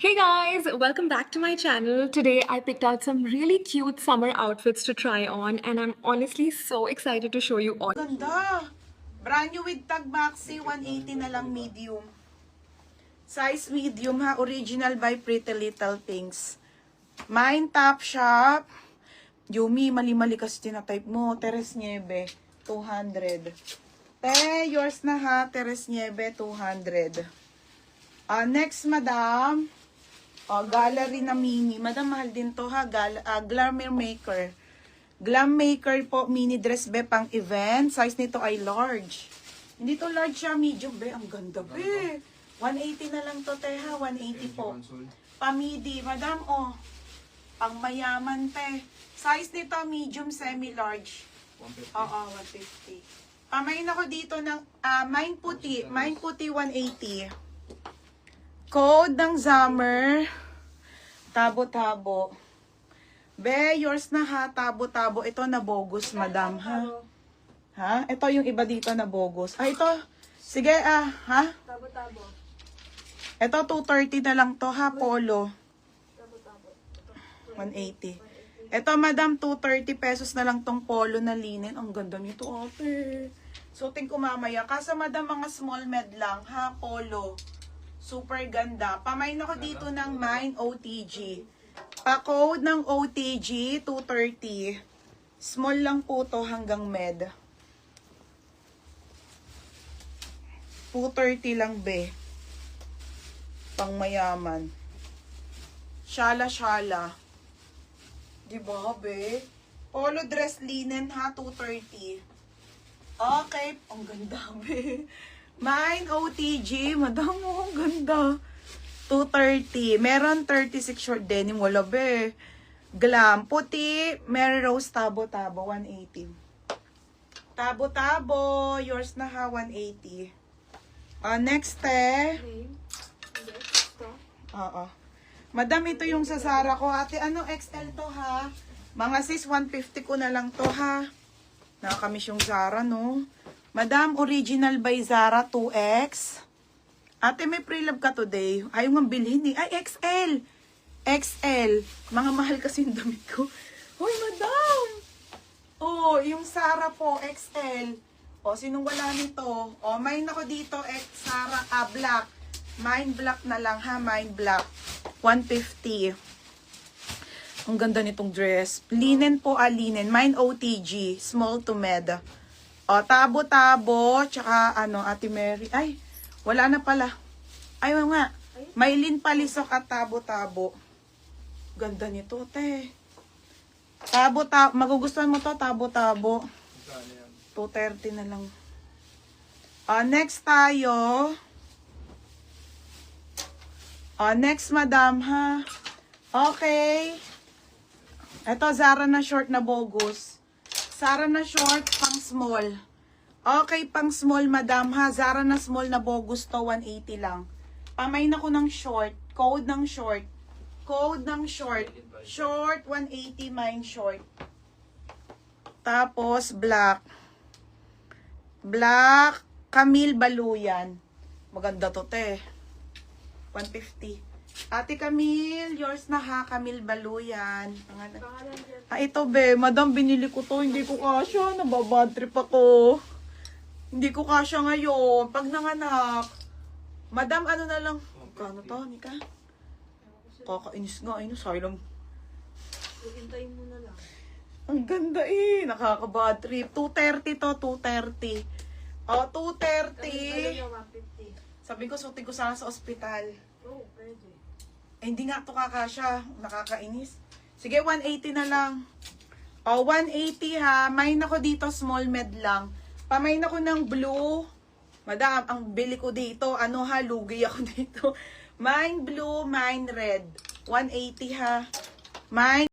Hey guys, welcome back to my channel. Today I picked out some really cute summer outfits to try on and I'm honestly so excited to show you all. Ganda! Brand new with tag maxi, 180 na lang medium. Size medium ha, original by Pretty Little Things. Mine top shop. Yumi, mali-mali kasi tinatype mo. Teres Nieve, 200. Yours na ha, Teres Nieve, 200. Next, madam. Gallery na mini. Madam, mahal din to ha. Glamour Maker. Glam Maker po, mini dress be, pang event. Size nito ay large. Hindi to large siya, medium be. Ang ganda be. 180 na lang to, teha. 180 po. Pamidi. Madam, pang mayaman, te. Size nito, medium, semi-large. 150. Oo, 150. Pamain ako dito ng, mine puti. Mine puti, 180. Code ng Summer. Tabo-tabo. Be, yours na ha. Tabo-tabo. Ito na bogus, madam, ha? Ha? Ito yung iba dito na bogus. Ito. Sige, ha? Tabo-tabo. Ito, 230 na lang to, ha? Polo. 180. Ito, madam, 230 pesos na lang tong polo na linen. Ang ganda nito, ate. Suotin ko mamaya. Kasi, madam, mga small med lang, ha? Polo. Super ganda. Pamain ako dito ng Mine OTG. Pa-code ng OTG, 230. Small lang po to hanggang med. 230 lang, be. Pang mayaman. Shala-shala. Diba, be? Polo dress linen ha, 230. Okay. Ang ganda, be. Mine OTG. Madam, ang ganda. 230. Meron 36 short denim. Wala, be. Glam. Puti. Mary Rose tabo-tabo. 180. Tabo-tabo. Yours na ha. 180. Next, Oo. Madam, ito yung sa Zara ko. Ate, ano XL to ha? Mga sis, 150 ko na lang to ha. Nakakamiss yung Zara, no? Madam, original by Zara 2X. Ate, may pre-love ka today. Ayaw nga bilhin eh. Ay, XL. XL. Mga mahal kasi yung damit ko. Hoy, madam. Yung Zara po, XL. Sinong wala nito? Mine ako dito, Zara, black. Mine black na lang ha, mine black. 150. Ang ganda nitong dress. Linen po, linen. Mine OTG, small to med. Tabo-tabo, tsaka Ate Mary. Ay, wala na pala. Ay, nga. Maylin Palisok at tabo-tabo. Ganda nito, te. Tabo-tabo. Magugustuhan mo to, tabo-tabo. 230 na lang. Next tayo. Next, madam, ha? Okay. Ito, Zara na short na bogus. Zara na short, pang small. Okay, pang small, madam, ha? Zara na small na bogus to, 180 lang. Pamain ako ng short. Code ng short. Code ng short. Short, 180, mine short. Tapos, black. Black, Camille Baluyan. Maganda to, te. 150. Ate Camille, yours na ha, Camille Baluyan. Ito be, madam, binili ko to, hindi ko kasya, nababad trip ako. Hindi ko kasya ngayon, pag nanganak. Madam, ano na lang, kano to, Nika? Kakainis nga, sayang. Hintayin mo na lang. Ang ganda nakakabad trip. 230 to, 230. 230. Sabi ko, suti ko sana sa ospital. Pwede. Hindi nga to kakasya. Nakakainis. Sige, 180 na lang. 180 ha. Mine ako dito, small med lang. Pamain ako ng blue. Madam, ang bili ko dito, lugi ako dito. Mine blue, mine red. 180 ha. Mine